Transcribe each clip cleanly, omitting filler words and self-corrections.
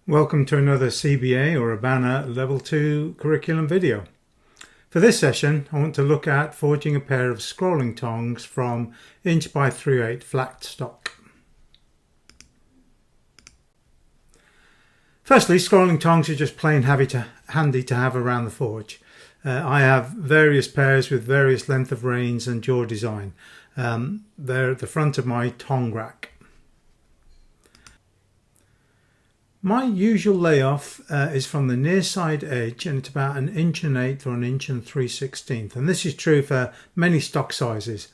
Welcome to another CBA or ABANA Level 2 curriculum video. For this session, I want to look at forging a pair of scrolling tongs from inch by 3/8 flat stock. Firstly, scrolling tongs are just plain handy to have around the forge. I have various pairs with various length of reins and jaw design. They're at the front of my tong rack. My usual layoff is from the near side edge, and it's about 1.1/8 or 1 3/16, and this is true for many stock sizes,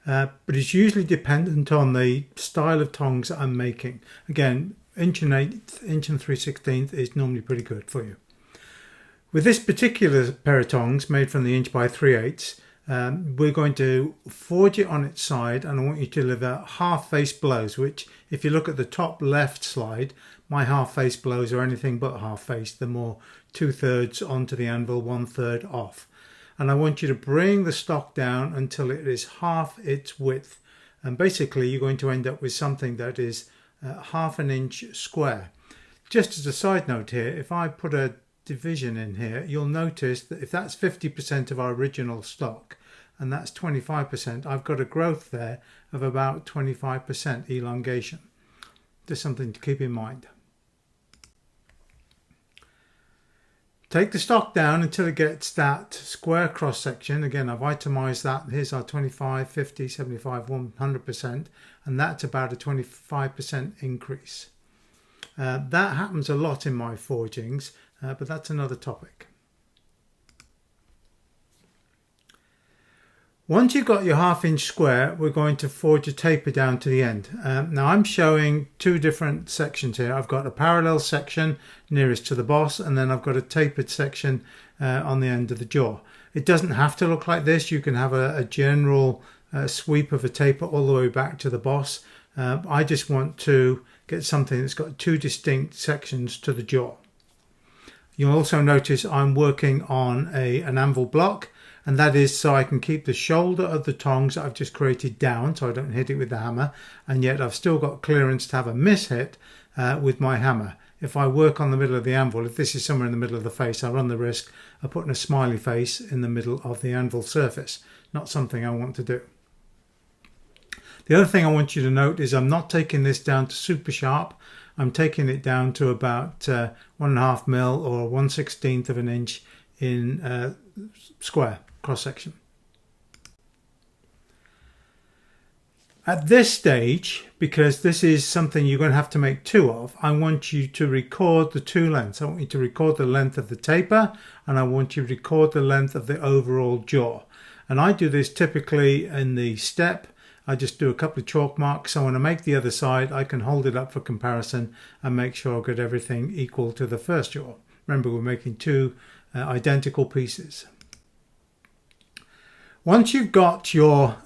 but it's usually dependent on the style of tongs that I'm making. Again, 1.1/8, 1 3/16 is normally pretty good for you. With this particular pair of tongs made from the inch by 3/8, we're going to forge it on its side, and I want you to deliver half face blows, which if you look at the top left slide, my half face blows are anything but half face. They're more 2/3 onto the anvil, 1/3 off. And I want you to bring the stock down until it is half its width. And basically you're going to end up with something that is half an inch square. Just as a side note here, if I put a division in here, you'll notice that if that's 50% of our original stock and that's 25%, I've got a growth there of about 25% elongation. Just something to keep in mind. Take the stock down until it gets that square cross section. Again, I've itemized that. Here's our 25, 50, 75, 100%, and that's about a 25% increase. That happens a lot in my forgings, but that's another topic. Once you've got your half-inch square, we're going to forge a taper down to the end. Now I'm showing two different sections here. I've got a parallel section nearest to the boss, and then I've got a tapered section on the end of the jaw. It doesn't have to look like this. You can have a general sweep of a taper all the way back to the boss. I just want to get something that's got two distinct sections to the jaw. You'll also notice I'm working on an anvil block, and that is so I can keep the shoulder of the tongs that I've just created down so I don't hit it with the hammer, and yet I've still got clearance to have a miss hit with my hammer. If I work on the middle of the anvil, if this is somewhere in the middle of the face, I run the risk of putting a smiley face in the middle of the anvil surface. Not something I want to do. The other thing I want you to note is I'm not taking this down to super sharp. I'm taking it down to about 1.5 mil or 1/16 of an inch in square cross section. At this stage, because this is something you're going to have to make two of, I want you to record the two lengths. I want you to record the length of the taper, and I want you to record the length of the overall jaw. And I do this typically in the step. I just do a couple of chalk marks, so when I make the other side, I can hold it up for comparison and make sure I've got everything equal to the first jaw. Remember, we're making two identical pieces. Once you've got your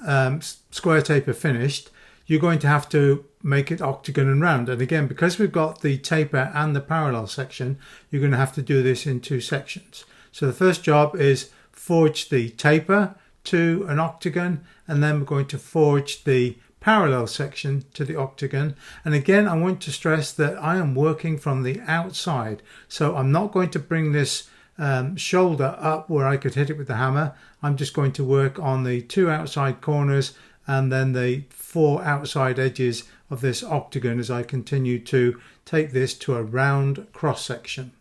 square taper finished, you're going to have to make it octagon and round. And again, because we've got the taper and the parallel section, you're going to have to do this in two sections. So the first job is forge the taper to an octagon, and then we're going to forge the parallel section to the octagon. And again, I want to stress that I am working from the outside, so I'm not going to bring this shoulder up where I could hit it with the hammer. I'm just going to work on the two outside corners and then the four outside edges of this octagon as I continue to take this to a round cross section.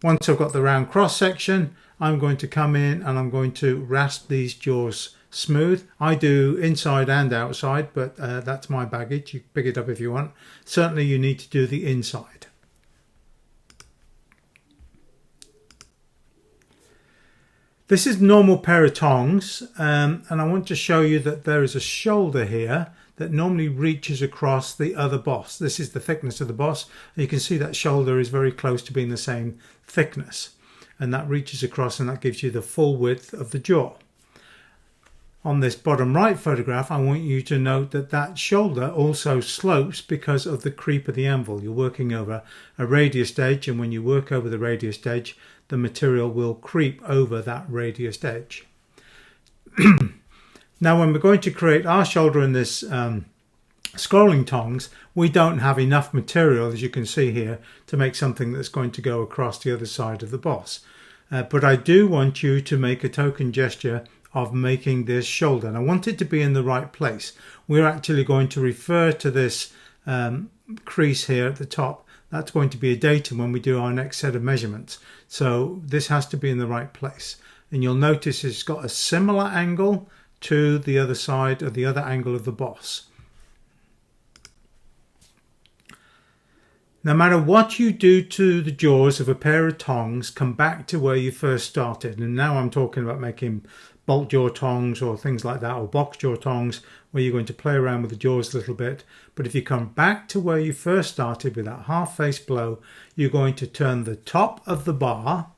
Once I've got the round cross section, I'm going to come in and I'm going to rasp these jaws smooth. I do inside and outside, but that's my baggage. You can pick it up if you want. Certainly you need to do the inside. This is a normal pair of tongs, and I want to show you that there is a shoulder here that normally reaches across the other boss. This is the thickness of the boss. You can see that shoulder is very close to being the same thickness, and that reaches across, and that gives you the full width of the jaw. On this bottom right photograph, I want you to note that that shoulder also slopes because of the creep of the anvil. You're working over a radius edge, and when you work over the radius edge, the material will creep over that radius edge. Now when we're going to create our shoulder in this scrolling tongs, we don't have enough material, as you can see here, to make something that's going to go across the other side of the boss. But I do want you to make a token gesture of making this shoulder, and I want it to be in the right place. We're actually going to refer to this crease here at the top. That's going to be a datum when we do our next set of measurements. So this has to be in the right place. And you'll notice it's got a similar angle to the other side of the other angle of the boss. No matter what you do to the jaws of a pair of tongs, come back to where you first started. And now I'm talking about making bolt jaw tongs or things like that, or box jaw tongs, where you're going to play around with the jaws a little bit. But if you come back to where you first started with that half face blow, you're going to turn the top of the bar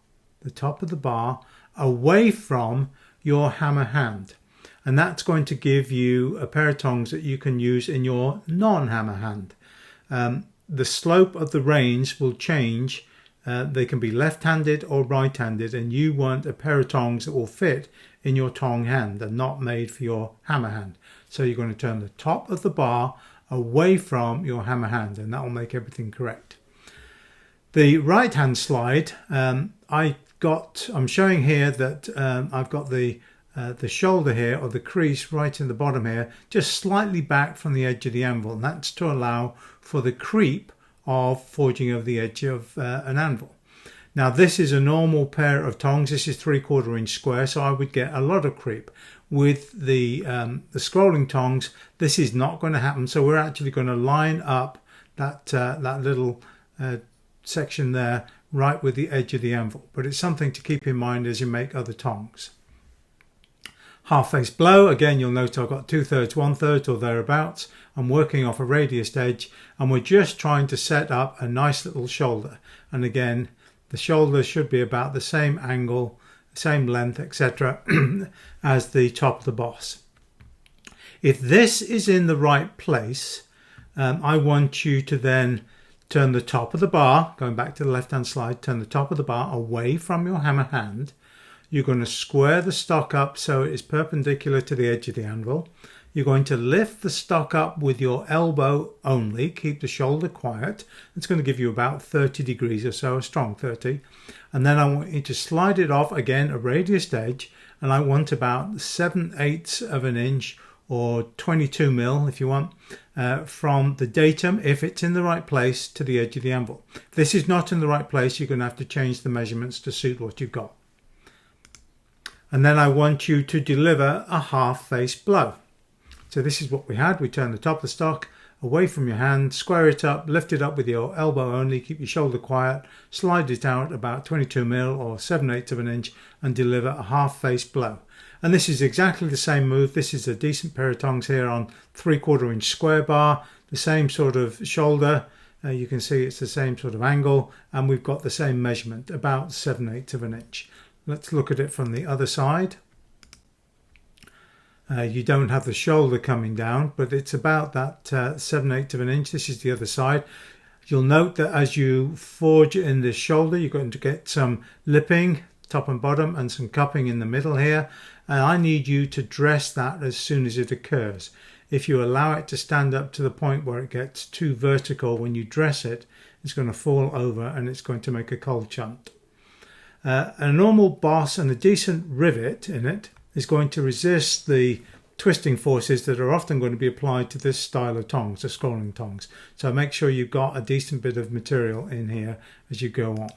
away from your hammer hand. And that's going to give you a pair of tongs that you can use in your non-hammer hand. The slope of the range will change. They can be left-handed or right-handed, and you want a pair of tongs that will fit in your tong hand and not made for your hammer hand. So you're going to turn the top of the bar away from your hammer hand, and that will make everything correct. The right hand slide, I'm showing here that I've got the shoulder here, or the crease right in the bottom here, just slightly back from the edge of the anvil, and that's to allow for the creep of forging over the edge of an anvil. Now this is a normal pair of tongs. This is 3/4 inch square, so I would get a lot of creep. With the scrolling tongs, this is not going to happen, so we're actually going to line up that little section there right with the edge of the anvil. But it's something to keep in mind as you make other tongs. Half face blow, again you'll note I've got 2/3, 1/3 or thereabouts. I'm working off a radius edge, and we're just trying to set up a nice little shoulder. And again, the shoulder should be about the same angle, same length, etc. as the top of the boss. If this is in the right place, I want you to then turn the top of the bar, going back to the left hand slide, turn the top of the bar away from your hammer hand. You're going to square the stock up so it is perpendicular to the edge of the anvil. You're going to lift the stock up with your elbow only, keep the shoulder quiet. It's going to give you about 30 degrees or so, a strong 30. And then I want you to slide it off, again, a radius edge, and I want about 7/8 of an inch or 22 mil if you want, from the datum, if it's in the right place, to the edge of the anvil. If this is not in the right place, you're going to have to change the measurements to suit what you've got. And then I want you to deliver a half face blow. So this is what we had. We turn the top of the stock away from your hand, square it up, lift it up with your elbow only, keep your shoulder quiet, slide it out about 22 mil or 7/8 of an inch and deliver a half face blow. And this is exactly the same move. This is a decent pair of tongs here on 3/4 inch square bar, the same sort of shoulder. You can see it's the same sort of angle, and we've got the same measurement, about 7/8 of an inch. Let's look at it from the other side. You don't have the shoulder coming down, but it's about that 7/8 of an inch. This is the other side. You'll note that as you forge in this shoulder, you're going to get some lipping, top and bottom, and some cupping in the middle here. And I need you to dress that as soon as it occurs. If you allow it to stand up to the point where it gets too vertical when you dress it, it's going to fall over and it's going to make a cold chunt. A normal boss and a decent rivet in it is going to resist the twisting forces that are often going to be applied to this style of tongs, the scrolling tongs. So make sure you've got a decent bit of material in here as you go on.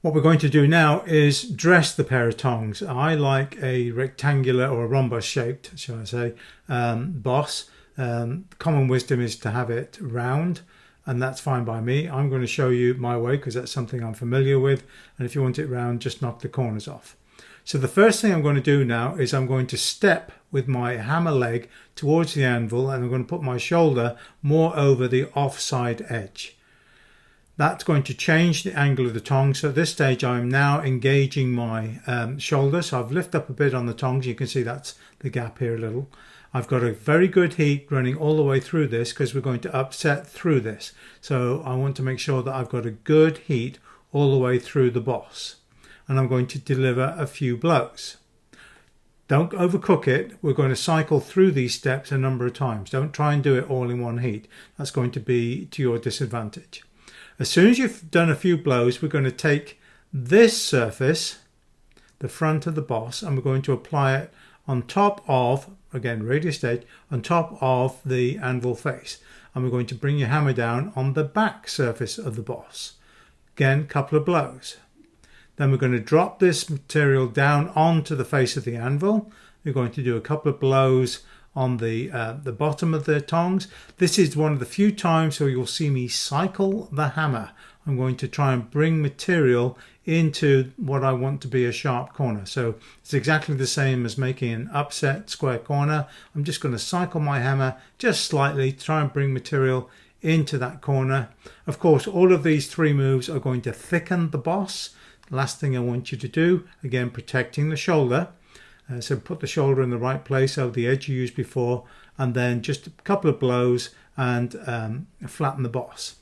What we're going to do now is dress the pair of tongs. I like a rectangular or a rhombus shaped, shall I say, boss. Common wisdom is to have it round, and that's fine by me. I'm going to show you my way because that's something I'm familiar with, and if you want it round, just knock the corners off. So the first thing I'm going to do now is I'm going to step with my hammer leg towards the anvil, and I'm going to put my shoulder more over the offside edge. That's going to change the angle of the tongs. So at this stage I'm now engaging my shoulder, so I've lifted up a bit on the tongs. You can see that's the gap here a little. I've got a very good heat running all the way through this because we're going to upset through this. So I want to make sure that I've got a good heat all the way through the boss. And I'm going to deliver a few blows. Don't overcook it. We're going to cycle through these steps a number of times. Don't try and do it all in one heat. That's going to be to your disadvantage. As soon as you've done a few blows, we're going to take this surface, the front of the boss, and we're going to apply it on top of, again, radius edge, on top of the anvil face. And we're going to bring your hammer down on the back surface of the boss. Again, a couple of blows. Then we're going to drop this material down onto the face of the anvil. We're going to do a couple of blows on the bottom of the tongs. This is one of the few times where you'll see me cycle the hammer. I'm going to try and bring material into what I want to be a sharp corner. So it's exactly the same as making an upset square corner. I'm just going to cycle my hammer just slightly to try and bring material into that corner. Of course, all of these three moves are going to thicken the boss. Last thing I want you to do, again, protecting the shoulder. So put the shoulder in the right place over the edge you used before, and then just a couple of blows and flatten the boss.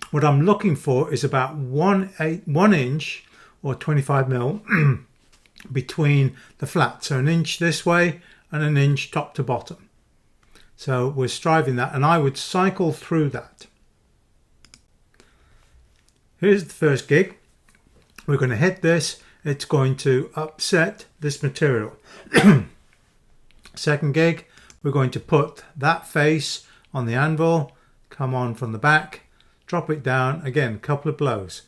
What I'm looking for is about 1 inch or 25 mil between the flat. So an inch this way and an inch top to bottom. So we're striving that, and I would cycle through that. Here's the first gig. We're going to hit this. It's going to upset this material. Second gig, we're going to put that face on the anvil, come on from the back, drop it down, again, a couple of blows.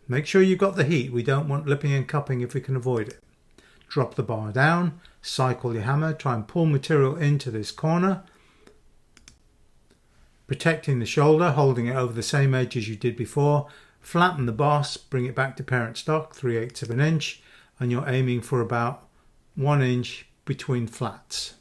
Make sure you've got the heat. We don't want lipping and cupping if we can avoid it. Drop the bar down, cycle your hammer, try and pull material into this corner, protecting the shoulder, holding it over the same edge as you did before. Flatten the boss, bring it back to parent stock, 3/8 of an inch, and you're aiming for about 1 inch between flats.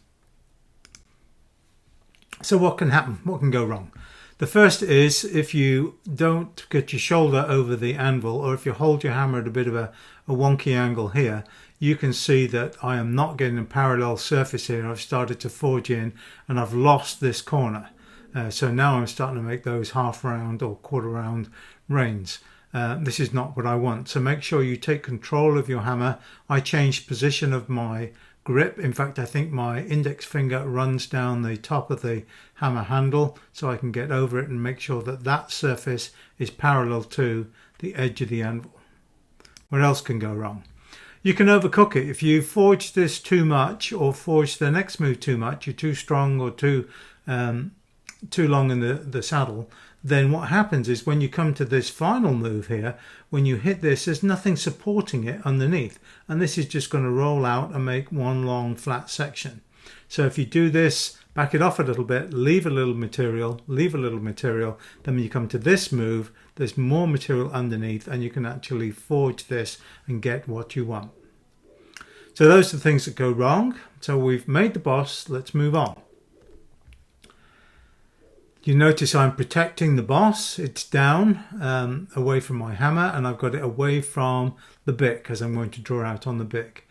So what can happen? What can go wrong? The first is if you don't get your shoulder over the anvil, or if you hold your hammer at a bit of a wonky angle here, you can see that I am not getting a parallel surface here. I've started to forge in and I've lost this corner. So now I'm starting to make those half round or quarter round rains. This is not what I want. So make sure you take control of your hammer. I changed position of my grip. In fact, I think my index finger runs down the top of the hammer handle so I can get over it and make sure that that surface is parallel to the edge of the anvil. What else can go wrong? You can overcook it. If you forge this too much or forge the next move too much, you're too strong or too long in the saddle, then what happens is when you come to this final move here, when you hit this, there's nothing supporting it underneath, and this is just going to roll out and make one long flat section. So if you do this, back it off a little bit, leave a little material, then when you come to this move, there's more material underneath and you can actually forge this and get what you want. So those are the things that go wrong. So we've made the boss, let's move on. You notice I'm protecting the boss. It's down away from my hammer, and I've got it away from the bit because I'm going to draw out on the bit.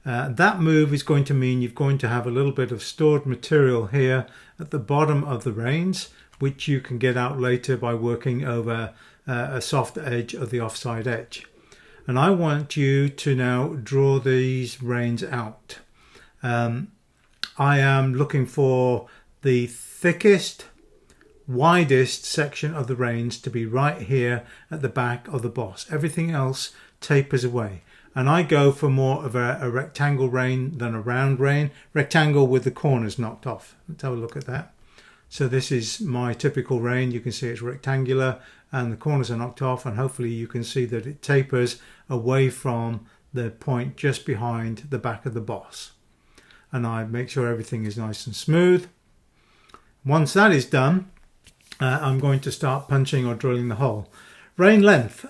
That move is going to mean you're going to have a little bit of stored material here at the bottom of the reins, which you can get out later by working over a soft edge of the offside edge. And I want you to now draw these reins out. I am looking for the thickest, widest section of the reins to be right here at the back of the boss. Everything else tapers away, and I go for more of a rectangle rein than a round rein. Rectangle with the corners knocked off. Let's have a look at that. So this is my typical rein. You can see it's rectangular and the corners are knocked off, and hopefully you can see that it tapers away from the point just behind the back of the boss, and I make sure everything is nice and smooth. Once that is done, I'm going to start punching or drilling the hole. Rein length.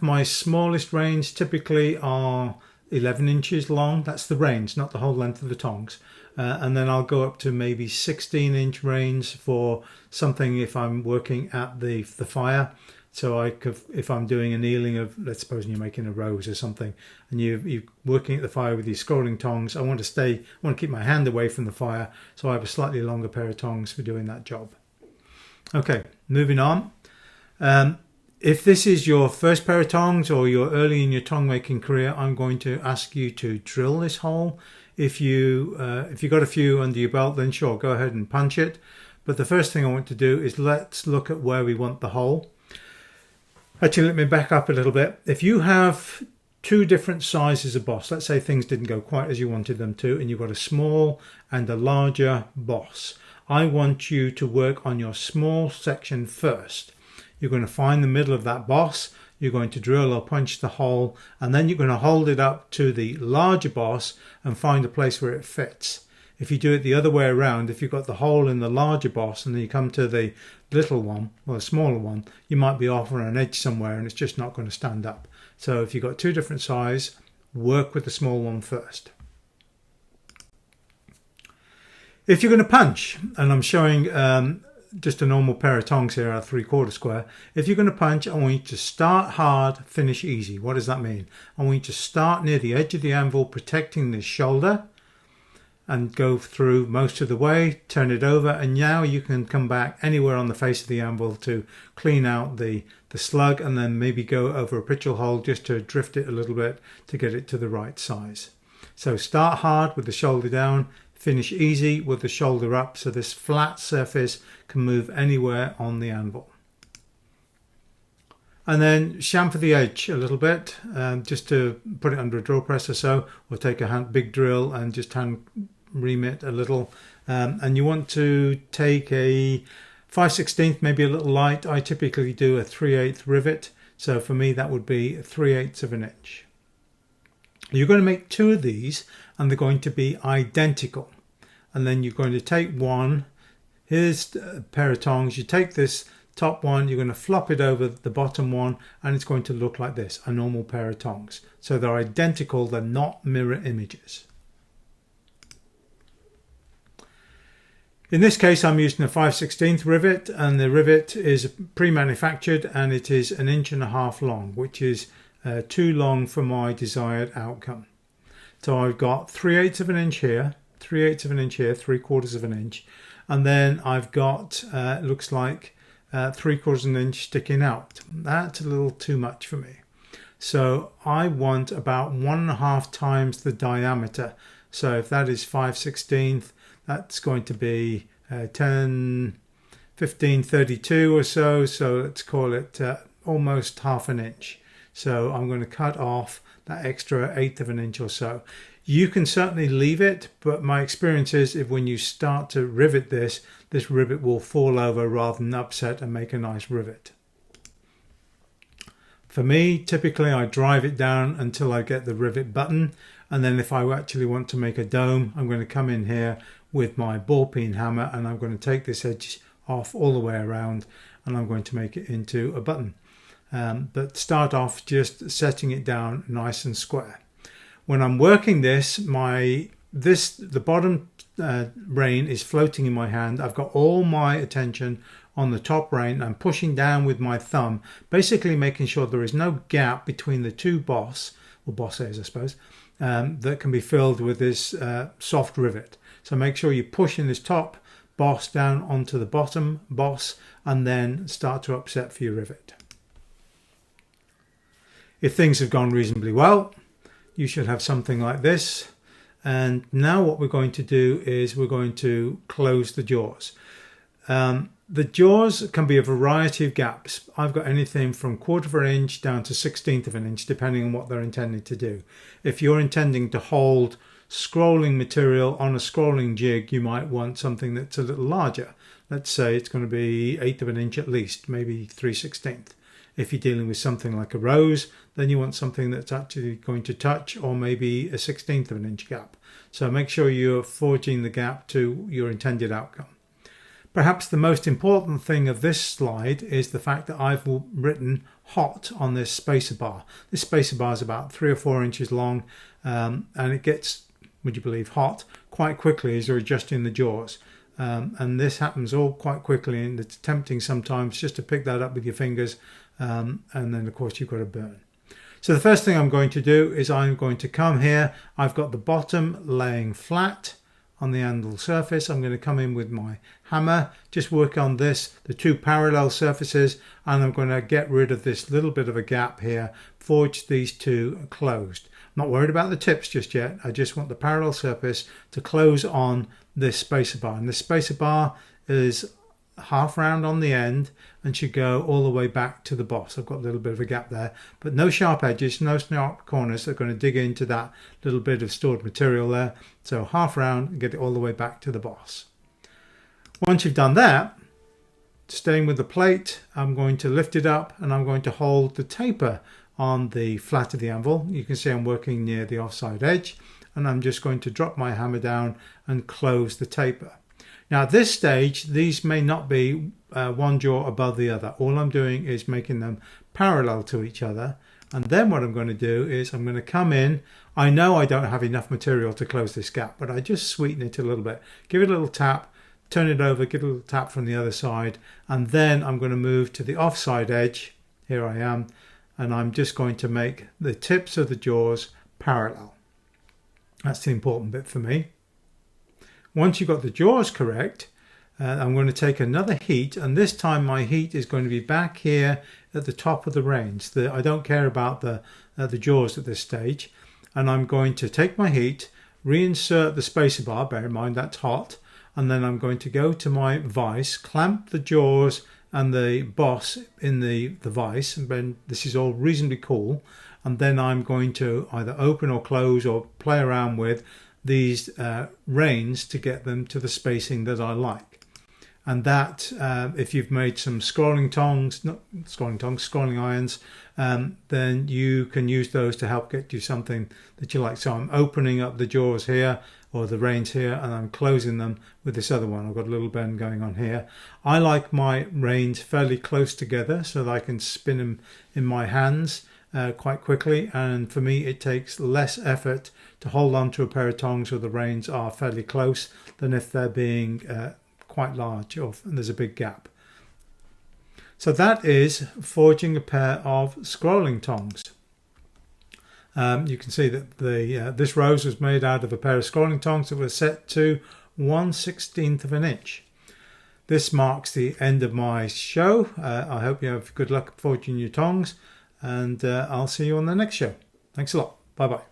My smallest reins typically are 11 inches long. That's the reins, not the whole length of the tongs. And then I'll go up to maybe 16-inch reins for something if I'm working at the fire. So if I'm doing annealing of, let's suppose you're making a rose or something, and you're working at the fire with your scrolling tongs, I want to keep my hand away from the fire, so I have a slightly longer pair of tongs for doing that job. Okay, moving on. If this is your first pair of tongs or you're early in your tong making career, I'm going to ask you to drill this hole. If you got a few under your belt, then sure, go ahead and punch it. But the first thing I want to do is let's look at where we want the hole. Actually, let me back up a little bit. If you have two different sizes of boss, let's say things didn't go quite as you wanted them to, and you've got a small and a larger boss, I want you to work on your small section first. You're going to find the middle of that boss, you're going to drill or punch the hole, and then you're going to hold it up to the larger boss and find a place where it fits. If you do it the other way around, if you've got the hole in the larger boss and then you come to the little one, or the smaller one, you might be off on an edge somewhere and it's just not going to stand up. So if you've got two different sizes, work with the small one first. If you're going to punch, and I'm showing just a normal pair of tongs here at 3/4 square. If you're going to punch, I want you to start hard, finish easy. What does that mean? I want you to start near the edge of the anvil, protecting the shoulder, and go through most of the way, turn it over, and now you can come back anywhere on the face of the anvil to clean out the slug, and then maybe go over a pitchel hole just to drift it a little bit to get it to the right size. So start hard with the shoulder down, finish easy with the shoulder up, so this flat surface can move anywhere on the anvil. And then chamfer the edge a little bit, just to put it under a drill press or so, or take a big drill and just hand ream it a little. And you want to take a 5/16, maybe a little light. I typically do a 3/8 rivet, so for me that would be 3/8 of an inch. You're going to make two of these and they're going to be identical. And then you're going to take one, here's a pair of tongs, you take this top one, you're going to flop it over the bottom one, and it's going to look like this, a normal pair of tongs. So they're identical, they're not mirror images. In this case, I'm using a 5/16 rivet, and the rivet is pre-manufactured and it is 1.5 inches long, which is too long for my desired outcome. So I've got 3/8 of an inch here, 3/8 of an inch here, 3/4 of an inch, and then I've got looks like 3/4 of an inch sticking out. That's a little too much for me. So I want about 1.5 times the diameter. So if that is 5/16, that's going to be 10, 15, 32 or so. So let's call it almost 1/2 inch. So I'm going to cut off that extra 1/8 of an inch or so. You can certainly leave it, but my experience is if when you start to rivet this rivet will fall over rather than upset and make a nice rivet. For me, typically I drive it down until I get the rivet button, and then if I actually want to make a dome, I'm going to come in here with my ball peen hammer and I'm going to take this edge off all the way around and I'm going to make it into a button. But start off just setting it down nice and square. When I'm working this, the bottom rein is floating in my hand. I've got all my attention on the top rein. I'm pushing down with my thumb, basically making sure there is no gap between the two bosses, I suppose, that can be filled with this soft rivet. So make sure you're pushing this top boss down onto the bottom boss and then start to upset for your rivet. If things have gone reasonably well, you should have something like this. And now what we're going to do is we're going to close the jaws. The jaws can be a variety of gaps. I've got anything from 1/4 of an inch down to 1/16 of an inch, depending on what they're intending to do. If you're intending to hold scrolling material on a scrolling jig, you might want something that's a little larger. Let's say it's going to be 1/8 of an inch at least, maybe 3/16. If you're dealing with something like a rose, then you want something that's actually going to touch, or maybe a 1/16 of an inch gap. So make sure you're forging the gap to your intended outcome. Perhaps the most important thing of this slide is the fact that I've written hot on this spacer bar. This spacer bar is about 3 or 4 inches long, and it gets, would you believe, hot quite quickly as you're adjusting the jaws. And this happens all quite quickly, and it's tempting sometimes just to pick that up with your fingers, and then of course you've got a burn. So the first thing I'm going to do is I'm going to come here. I've got the bottom laying flat. on the anvil surface. I'm going to come in with my hammer, just work on this, the two parallel surfaces, and I'm going to get rid of this little bit of a gap here, forge these two closed. I'm not worried about the tips just yet. I just want the parallel surface to close on this spacer bar, and this spacer bar is half round on the end and should go all the way back to the boss. I've got a little bit of a gap there, but no sharp edges, no sharp corners that are going to dig into that little bit of stored material there. So half round and get it all the way back to the boss. Once you've done that, staying with the plate, I'm going to lift it up and I'm going to hold the taper on the flat of the anvil. You can see I'm working near the offside edge, and I'm just going to drop my hammer down and close the taper. Now at this stage, these may not be one jaw above the other. All I'm doing is making them parallel to each other. And then what I'm going to do is I'm going to come in. I know I don't have enough material to close this gap, but I just sweeten it a little bit. Give it a little tap, turn it over, give it a little tap from the other side. And then I'm going to move to the offside edge. Here I am. And I'm just going to make the tips of the jaws parallel. That's the important bit for me. Once you've got the jaws correct, I'm going to take another heat, and this time my heat is going to be back here at the top of the reins. I don't care about the jaws at this stage, and I'm going to take my heat, reinsert the spacer bar, bear in mind that's hot, and then I'm going to go to my vise, clamp the jaws and the boss in the vise, and then this is all reasonably cool, and then I'm going to either open or close or play around with these reins to get them to the spacing that I like. And that if you've made some scrolling irons, then you can use those to help get you something that you like. So I'm opening up the jaws here, or the reins here, and I'm closing them with this other one. I've got a little bend going on here. I like my reins fairly close together so that I can spin them in my hands quite quickly, and for me it takes less effort to hold on to a pair of tongs where the reins are fairly close than if they're being quite large or there's a big gap. So that is forging a pair of scrolling tongs. You can see that this rose was made out of a pair of scrolling tongs that were set to 1/16 of an inch. This marks the end of my show. I hope you have good luck forging your tongs, and I'll see you on the next show. Thanks a lot. Bye bye.